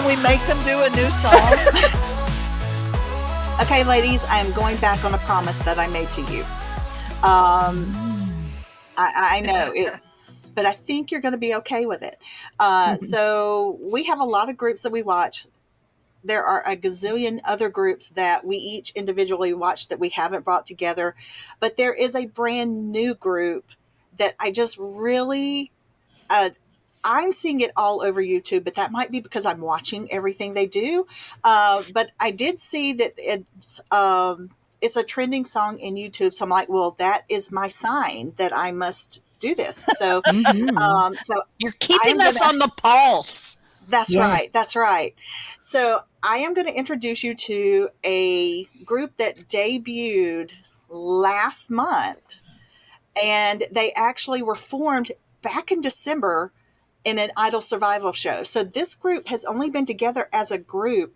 Can we make them do a new song? Okay, ladies, I am going back on a promise that I made to you. I know it, but I think you're going to be okay with it. So we have a lot of groups that we watch. There are a gazillion other groups that we each individually watch that we haven't brought together. But there is a brand new group that I just really, I'm seeing it all over YouTube, but that might be because I'm watching everything they do. But I did see that it's a trending song in YouTube. So I'm like, well, that is my sign that I must do this. So, so you're keeping us on the pulse. That's right. That's right. So I am going to introduce you to a group that debuted last month, and they actually were formed back in December in an Idol survival show. So this group has only been together as a group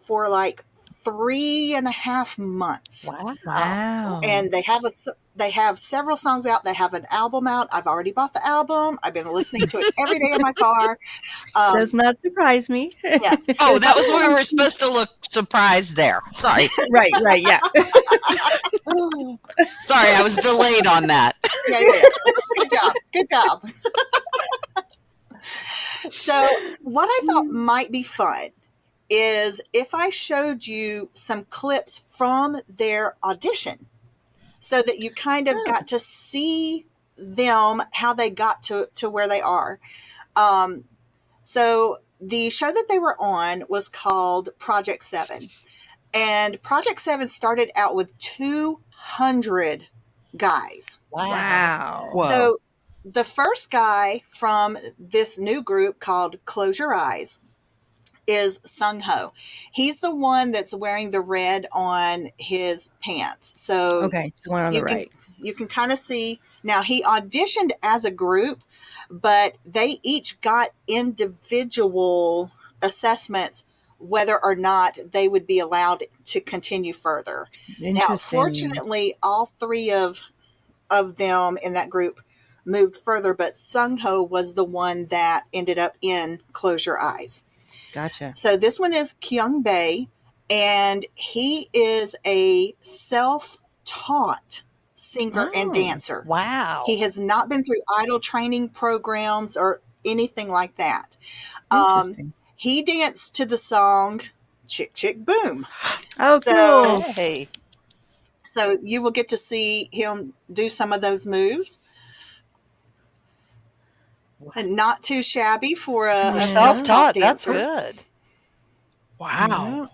for like 3.5 months. Wow. And they have several songs out. They have an album out. I've already bought the album. I've been listening to it every day in my car. Does not surprise me. Yeah. Oh, that was where we were supposed to look surprised there. Sorry. Right, yeah. Sorry, I was delayed on that. Yeah. Good job. So what I thought might be fun is if I showed you some clips from their audition so that you kind of got to see them, how they got to where they are. So the show that they were on was called Project 7. And Project 7 started out with 200 guys. Wow. So the first guy from this new group called Close Your Eyes is Sung Ho. He's the one that's wearing the red on his pants. So okay, the one on the right. You can kind of see. Now, he auditioned as a group, but they each got individual assessments whether or not they would be allowed to continue further. Now, fortunately, all three of them in that group moved further, but Sung Ho was the one that ended up in Close Your Eyes. Gotcha. So this one is Kyung Bae, and he is a self-taught singer and dancer. Wow. He has not been through idol training programs or anything like that. Interesting. He danced to the song Chick Chick Boom. Oh, cool. Hey. So you will get to see him do some of those moves. And not too shabby for a self-taught. That's dancer. good. Wow.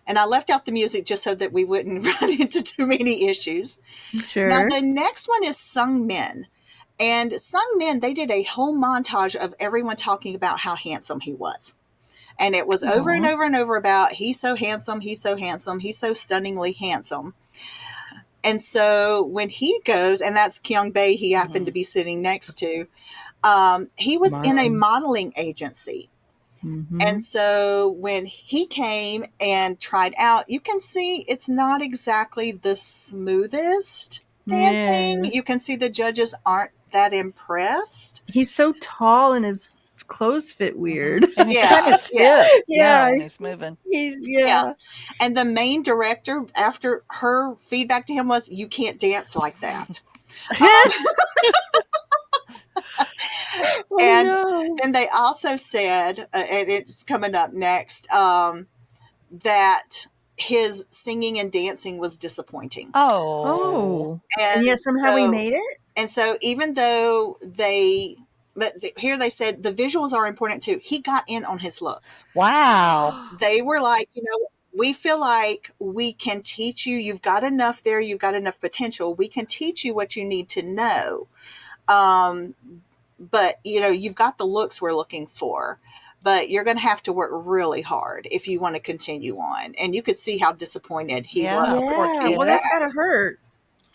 And I left out the music just so that we wouldn't run into too many issues. Sure. Now, the next one is Sung Min. And Sung Min, they did a whole montage of everyone talking about how handsome he was. And it was over and over and over about, he's so handsome, he's so handsome, he's so stunningly handsome. And so when he goes, and that's Kyung Bae he happened to be sitting next to, he was in a modeling agency. And so when he came and tried out, you can see it's not exactly the smoothest dancing. Yeah. You can see the judges aren't that impressed. He's so tall and his clothes fit weird. And he's kind of stiff. Yeah. When he's moving. Yeah. And the main director, after her feedback to him was, you can't dance like that. And they also said, and it's coming up next, that his singing and dancing was disappointing. Oh. And yet somehow he made it? And so even though here they said the visuals are important too. He got in on his looks. Wow. They were like, we feel like we can teach you. You've got enough there. You've got enough potential. We can teach you what you need to know. But, you've got the looks we're looking for. But you're going to have to work really hard if you want to continue on. And you could see how disappointed he was. Yeah. Well, that's got to hurt.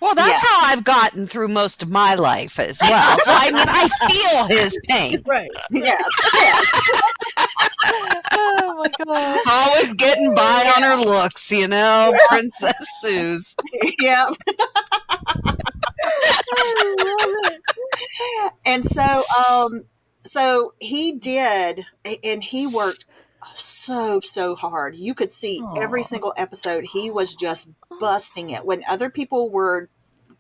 Well, that's how I've gotten through most of my life as well. So, I feel his pain. Right. Yes. Oh, my God. Always getting by on her looks, Princess Suze. Yeah. I love it. And so So he did, and he worked so hard. You could see every Aw. single episode. He was just busting it. When other people were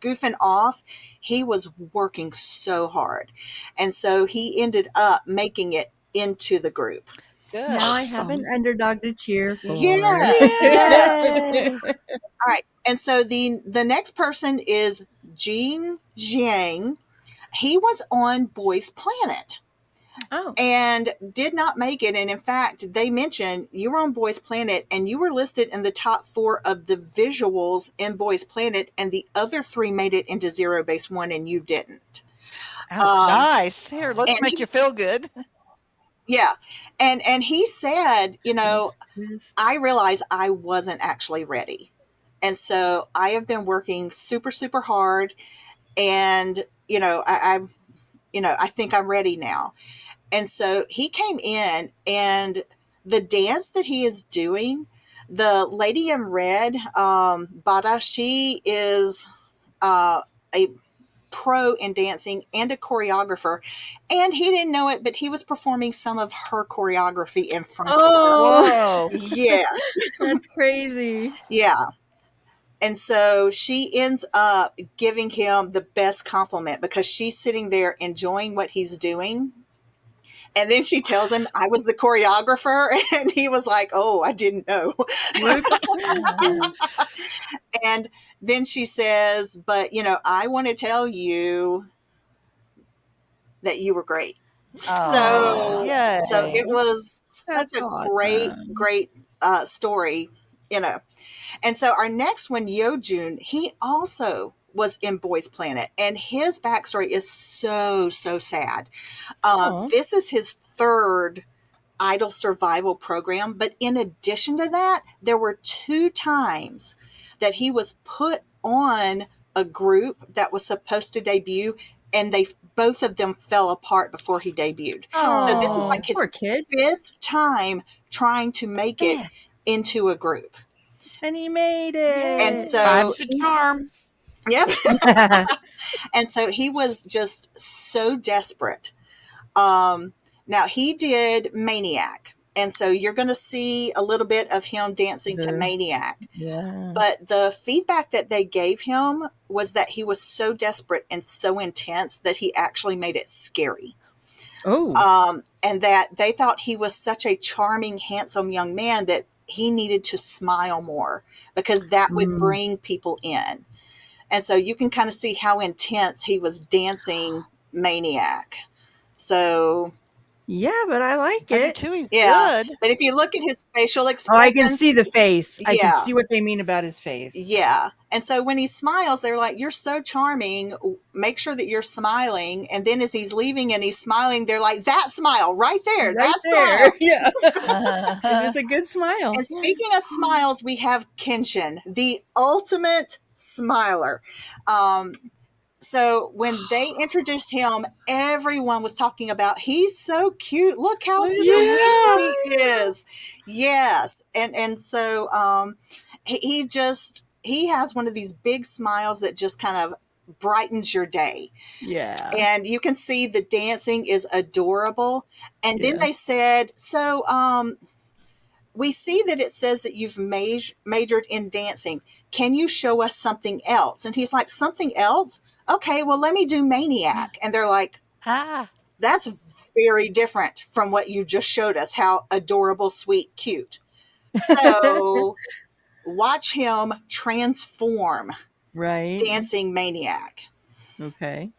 goofing off, he was working so hard. And so he ended up making it into the group. Good. Now I have an Awesome. underdog to cheer for. Yes, yes. Yay. All right. And so the next person is Jean Jiang. He was on Boys Planet Oh. and did not make it. And in fact, they mentioned you were on Boys Planet and you were listed in the top 4 of the visuals in Boys Planet, and the other 3 made it into Zero Base One, and you didn't. Ouch. Nice. Here, let's and make he- you feel good. Yeah, and he said, Twist. I realized I wasn't actually ready, and so I have been working super hard, and I think I'm ready now. And so he came in, and the dance that he is doing, the lady in red, Bada, she is a pro in dancing and a choreographer. And he didn't know it, but he was performing some of her choreography in front of her. Oh, Whoa. Yeah, that's crazy. yeah. And so she ends up giving him the best compliment because she's sitting there enjoying what he's doing. And then she tells him, I was the choreographer. And he was like, oh, I didn't know. Whoops. And then she says, but, I want to tell you that you were great. Oh, So yay. it was such That's a great, awesome. great story, you know. And so our next one, Yojun, he also was in Boys Planet, and his backstory is so sad. Aw. This is his 3rd idol survival program, but in addition to that, there were 2 times that he was put on a group that was supposed to debut, and both of them fell apart before he debuted. So this is Oh, like his poor kid. 5th time trying to make it Fifth. into a group. And he made And it. so, Five's a charm. yep. And so he was just so desperate. Now he did Maniac. And so you're going to see a little bit of him dancing to Maniac. Yeah. But the feedback that they gave him was that he was so desperate and so intense that he actually made it scary. Oh. And that they thought he was such a charming, handsome young man that he needed to smile more because that would bring people in. And so you can kind of see how intense he was dancing Maniac. So Yeah, but I like I do it. too. He's yeah, good. but if you look at his facial Oh, expressions, I can see the face. I can Yeah. see what they mean about his face. Yeah. And so when he smiles, they're like, you're so charming. Make sure that you're smiling. And then as he's leaving and he's smiling, they're like, that smile right there. Right That there. smile. Yeah. It is a good smile. And speaking of smiles, we have Kenshin, the ultimate smiler. So when they introduced him, everyone was talking about he's so cute. Look how sweet he is. Yes. And so he has one of these big smiles that just kind of brightens your day. Yeah. And you can see the dancing is adorable. And then Yeah. they said, so we see that it says that you've majored in dancing. Can you show us something else? And he's like, something else? Okay, well, let me do Maniac. And they're like, that's very different from what you just showed us. How adorable, sweet, cute. So watch him transform Right. dancing Maniac. Okay.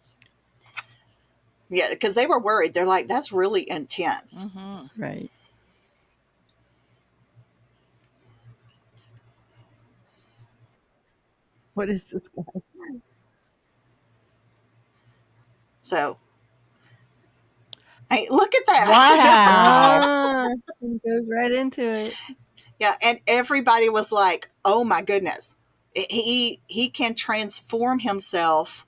Yeah, because they were worried. They're like, that's really intense. Mm-hmm. Right. What is this guy? So, hey, look at that. Wow. Ah, he goes right into it. Yeah, and everybody was like, "Oh my goodness, he can transform himself,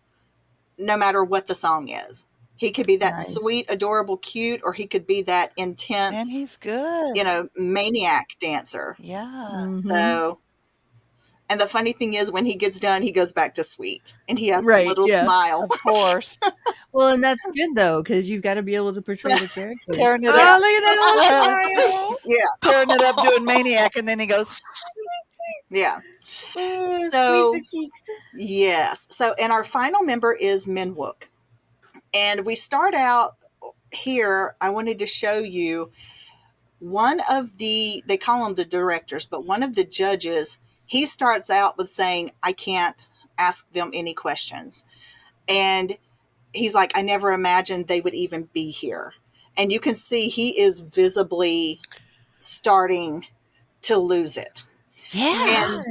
no matter what the song is. He could be that Nice. sweet, adorable, cute, or he could be that intense, And he's good. maniac dancer." Yeah. Mhm. So, And the funny thing is, when he gets done, he goes back to sweet, and he has a Right, little yeah. smile. Of course. Well, and that's good though, because you've got to be able to portray the characters. Tearing it Oh, up. look at that little smile! Yeah, Tearing it up doing Maniac, and then he goes, yeah. Oh, So- squeeze the cheeks. Yes. So, and our final member is Minwook. And we start out here. I wanted to show you one of they call them the directors, but one of the judges, he starts out with saying, I can't ask them any questions. And he's like, I never imagined they would even be here. And you can see he is visibly starting to lose it. Yeah.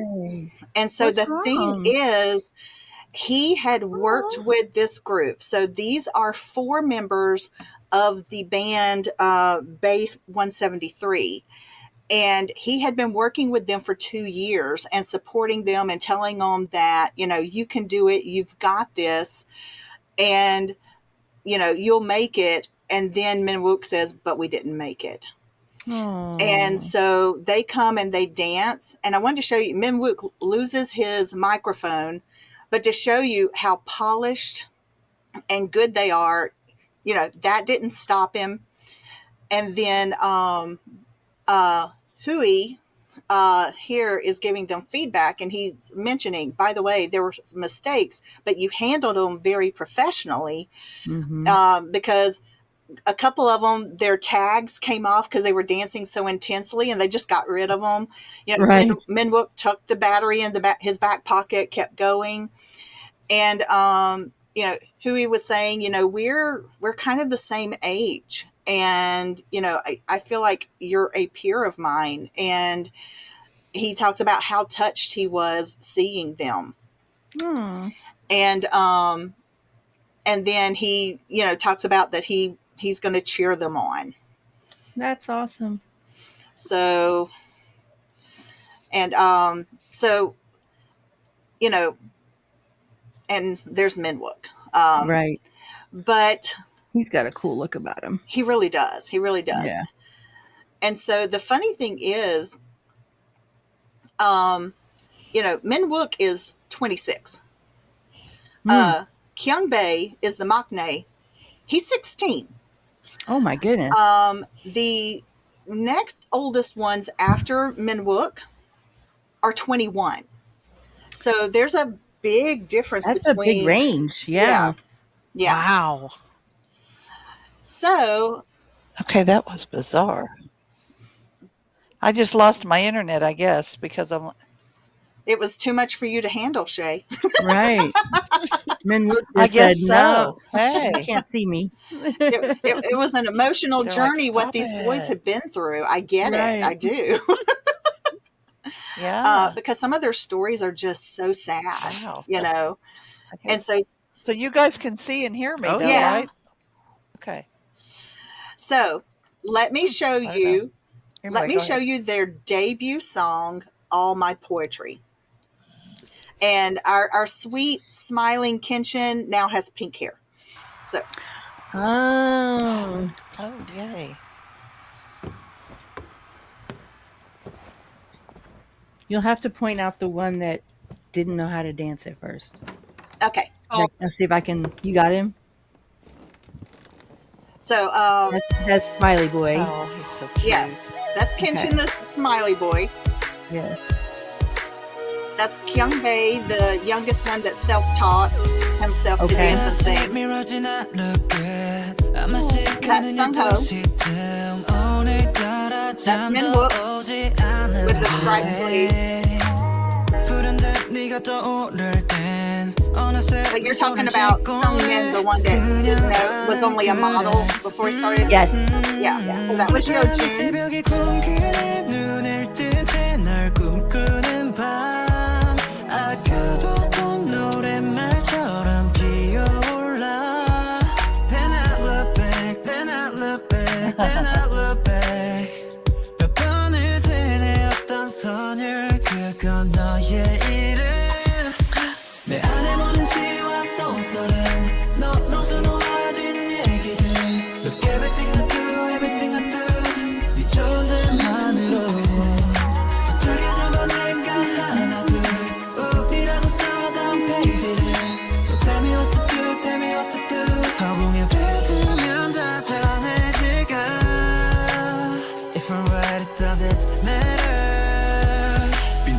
And so What's the thing wrong? is, he had worked with this group. So these are 4 members of the band Base 173. And he had been working with them for 2 years and supporting them and telling them that, you can do it. You've got this. And, you'll make it. And then Minwook says, but we didn't make it. Oh. And so they come and they dance. And I wanted to show you, Minwook loses his microphone, but to show you how polished and good they are, that didn't stop him. And then Hui here is giving them feedback, and he's mentioning, by the way, there were some mistakes, but you handled them very professionally, because a couple of them, their tags came off because they were dancing so intensely, and they just got rid of them. Right. Minwook took the battery in his back pocket, kept going. And, Hui was saying, we're kind of the same age. And, I feel like you're a peer of mine. And he talks about how touched he was seeing them. Hmm. And then he, talks about that he's going to cheer them on. That's awesome. So, and, and there's Minwook. Right. But He's got a cool look about him. he really does. He really does. Yeah. And so the funny thing is, Minwook is 26. Kyung Bae is the maknae. He's 16. Oh my goodness. The next oldest ones after Minwook are 21. So there's a big difference. That's a big range. Yeah. Yeah. Wow. So okay, that was bizarre. I just lost my internet, I guess, because I'm. it was too much for you to handle, Shay. Right. Minwook I just guess said, no, so. Hey. you can't see me. It was an emotional They're like, journey what "Stop these it." boys have been through. I get Right. it. I do. Yeah. Because some of their stories are just so sad, Wow. Okay. And so you guys can see and hear me, Oh, though, yeah. right? Okay. let me show I don't you. know. Let Anyway, me go show ahead. you their debut song, All My Poetry. And our sweet, smiling Kenshin now has pink hair. So, Oh. Oh, yay. You'll have to point out the one that didn't know how to dance at first. okay. Oh. Let's see if I can. You got him? So, That's Smiley Boy. Oh, he's so cute. Yeah. that's Kenshin, Okay. the smiley boy. Yes. That's Kyung Bae, the youngest one that self-taught himself to Okay. dance and sing. That's Sungho. That's Minwook with the striped sleeve. But you're talking about Sungmin, the one that was only a model before he started? Yes. Yeah. So that was Yeojun.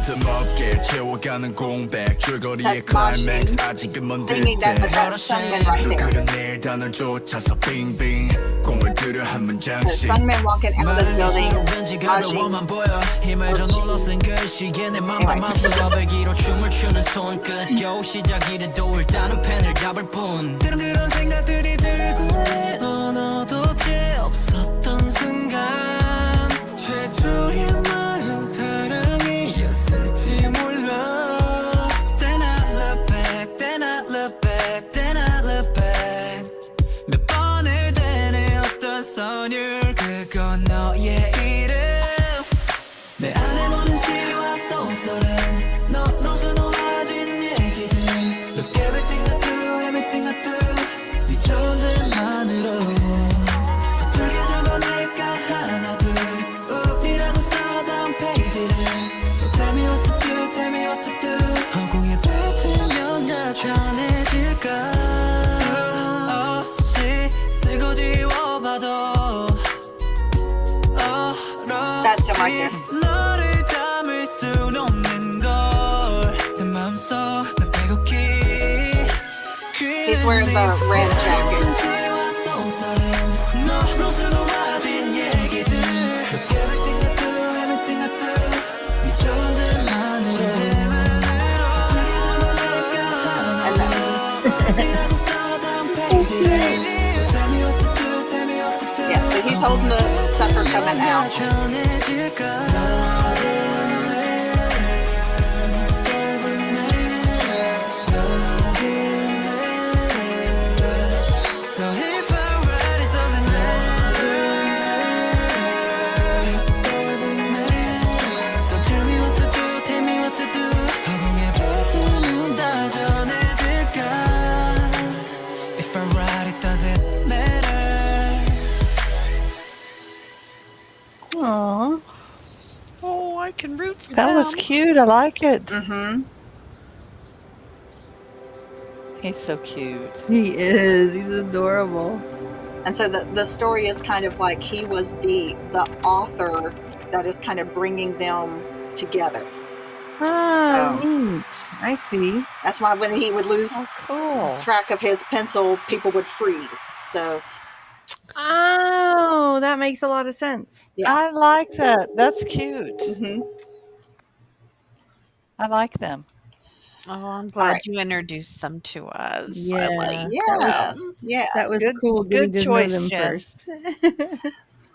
틈없게 채워가는 공백 줄거리의 That's Majin 클라이맥스 아직은 먼 singing that, but 듯해 that's Sungmin right there. 그런 내 단어조차서 빙빙 공을 들여 한 So 문장씩 Sungmin walking out of the building. 왠지 Majin. 가벼워만 보여 힘을 저 눌러 쓴 글씨에 내 맘 담아서 러베기로 춤을 추는 손끝 겨우 시작이래도 일단은 펜을 잡을 뿐 때론 그런 생각들이 들고 내 언어도 제 없었던 순간 최초의 말은 사랑이었을지 몰라 Then I look back, then I look back, then I look back 몇 번을 되뇌었던 선율 그건 너의 이름 내 안에 모든 시와 소설은 너로 수놓아진 얘기들 Look everything I do 네 존재만으로 서툴게 적어낼까 하나 둘 우리라고 써던 페이지를 So tell me what to do, tell me what to do 허공에 뱉으면 다 전해질까 수없이 쓰고 지워봐도 That's him right there. 너를 담을 순 없는 걸내 마음속 날 빼곡히 He's wearing the red jacket. 너로 수놓아진 얘기들 Everything I do 네 존재만으로 서툴게 적어낼까 하나 어디라고 써던 페이지를 So tell me what to do, tell me what to do Yeah, so he's holding the sucker coming out. Aw. Oh, I can root for That them. was cute. I like it. Mm-hmm. He's so cute. He is. He's adorable. And so the story is kind of like he was the author that is kind of bringing them together. Ah, Oh. neat. I see. That's why when he would lose Oh, cool. track of his pencil, people would freeze. So Oh, that makes a lot of sense. yeah. I like that. That's cute. Mm-hmm. I like them. Oh, I'm glad right. you introduced them to us. Yeah. I like Yes. Yes. That was Good- cool getting good to know choice, them Jen. first.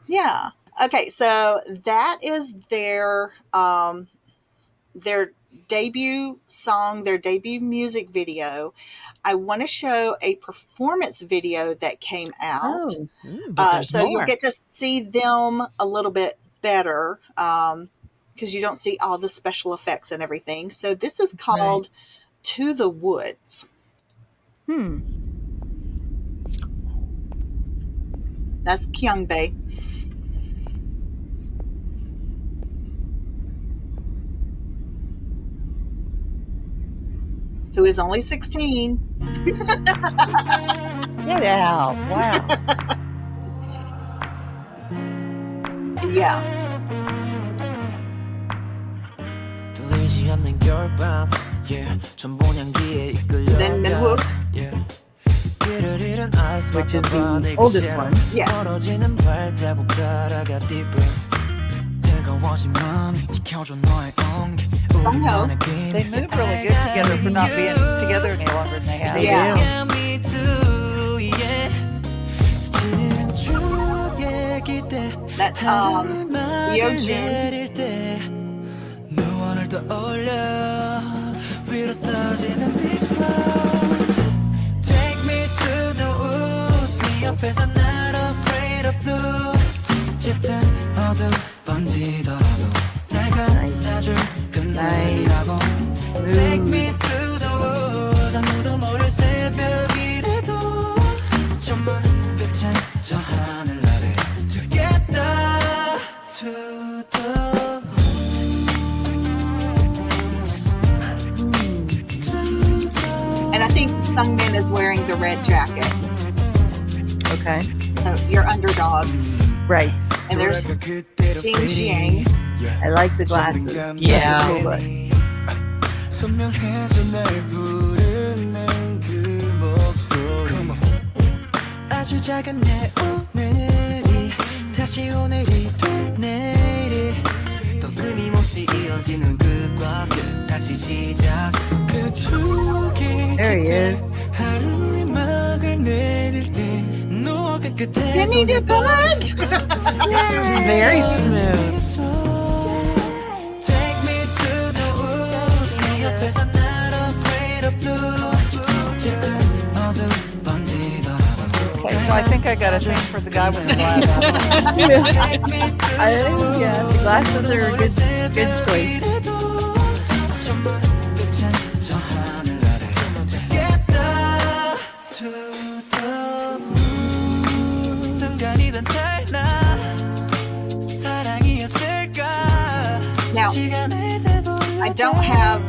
Yeah. Okay, so that is their debut song, their debut music video. I want to show a performance video that came out. Oh, but there's So more. you'll get to see them a little bit better because you don't see all the special effects and everything. So this is called To the Woods. That's Kyungbae. Who is only 16. Get out. Wow. Yeah. 들리지 않는 겨울밤 yeah. 전봉향기에 이끌려가 Then Minwook. yeah. 길을 잃은 아이스 which is 막혀봐 the 네 oldest 곁으로 one. Yes. 멀어지는 발자국 따라가 deeper 뜨거워진 마음이 지켜줘 너의 온기 Somehow. 우리만의 They 비밀 move really good together for not being together any longer than they have. They Yeah. Yeah, me too, yeah. 스치는 추억의 기대 That Yeojin. 내릴 때 너와를 떠올려 위로 떠지는 립스 Take me to the woods 네 옆에서 not afraid of blue 짙은 어둠 번지더라도 날 감싸줄 그날이라고 Take me to the woods 아무도 모를 새벽이라도 천만 빛은 저 하늘 아래 Together to the And I think Sungmin is wearing the red jacket. okay. So your underdog. Right. And there's Jing Jiang. I like the glasses. Yeah. Cool look. 선명해져 날 부르는 그 목소리 아주 작은 내 오늘이 다시 오늘이 돼 내일이 또 끊임없이 이어지는 그 과길 다시 시작 그 추억이 There he is. 하루의 막을 내릴 때 누워 그 끝에 You need your blood. This is very smooth. Take me to the woods 네 옆에서 not afraid of blue 짙은 어둠 번지더라도 Okay, so I think I got a thing for the guy with the glasses. I think, yeah, the glasses are a good choice. 정말 끝은 저 하늘 아래 Together to the moon 순간이던 찰나 사랑이었을까 Now, 시간을 되돌려 I don't have.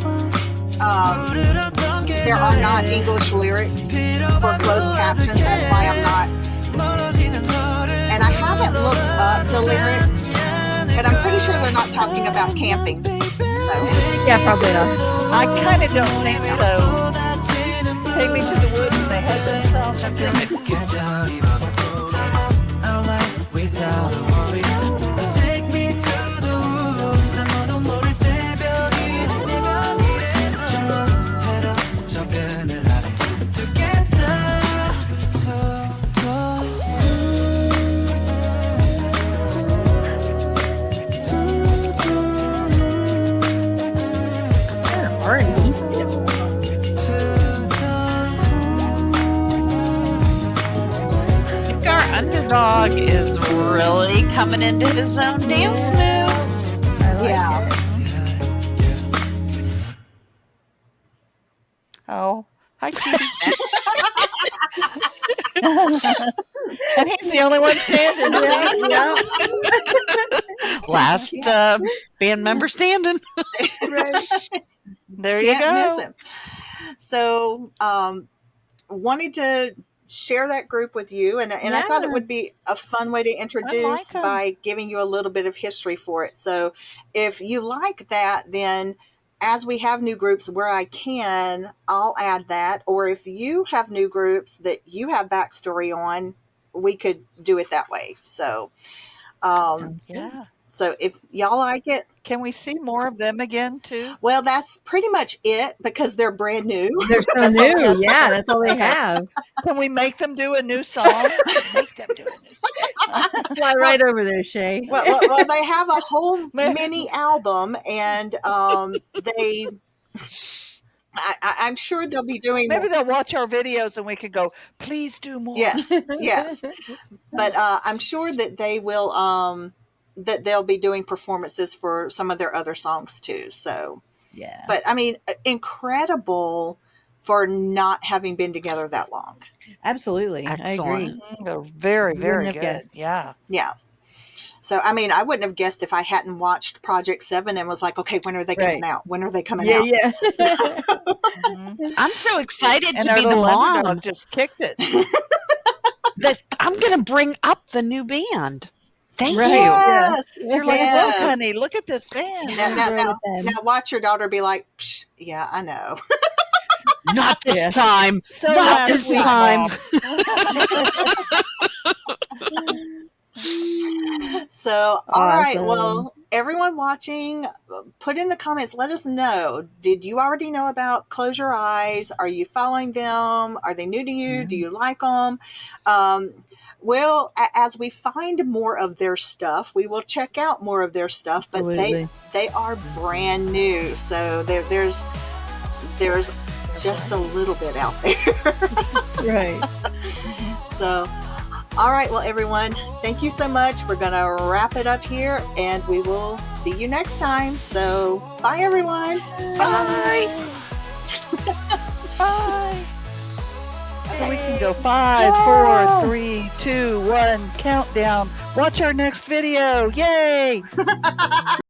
There are not English lyrics for closed captions. That's why I'm not. And I haven't looked up the lyrics, but I'm pretty sure they're not talking about camping. So, Yeah, probably not. I kind of don't think so. Take me to the woods and they head themselves. I'm thinking, 계절이 바뀌고 our life without a worry Take me to the woods 아무도 모를 새벽이 저 해로 저 그늘 아래 Together to R&B. Our underdog is really coming into his own dance moves. I like yeah. it. oh, hi, cutie. And he's the only one standing. Yeah. Last band member standing. There you Can't miss go. him. So, wanted to share that group with you, and I thought it would be a fun way to introduce 'em. by giving you a little bit of history for it. So, if you like that, then as we have new groups where I can, I'll add that. Or if you have new groups that you have backstory on, we could do it that way. So, Yeah. so if y'all like it, Can we see more of them again, too? well, that's pretty much it because they're brand new. They're so new. Yeah, that's all they have. Can we make them do a new song? Make them do a new song. Fly right over there, Shay. Well, they have a whole mini album, and I'm sure they'll be doing. Maybe they'll watch our videos and we could go, please do more. Yes, yes, but I'm sure that they will. That they'll be doing performances for some of their other songs too. So, Yeah. but I mean, incredible for not having been together that long. Absolutely. I Excellent. agree. They're very, very Wouldn't have good. guessed. Yeah. Yeah. So, I mean, I wouldn't have guessed if I hadn't watched Project 7 and was like, okay, when are they coming Right. out? When are they coming Yeah, out? yeah. Mhm. I'm so excited And to our be the little mom. underdog just kicked it. I'm going to bring up the new band. Thank Right. you. Yes. You're like, Yes. look, honey, look at this band. Now watch your daughter be like, Psh, yeah, I know. Not this Yeah. time. So Not last this week, time. Mom. So, all right. Awesome. Well, everyone watching, put in the comments, let us know. Did you already know about Close Your Eyes? Are you following them? Are they new to you? Do you like them? Well, as we find more of their stuff, we will check out more of their stuff, but Absolutely. they are brand new. So there's just a little bit out there. Right. So, all right. Well, everyone, thank you so much. We're going to wrap it up here and we will see you next time. So, bye, everyone. Bye. Bye. So we can go 5, 4, 3, 2, 1, countdown. Watch our next video. Yay.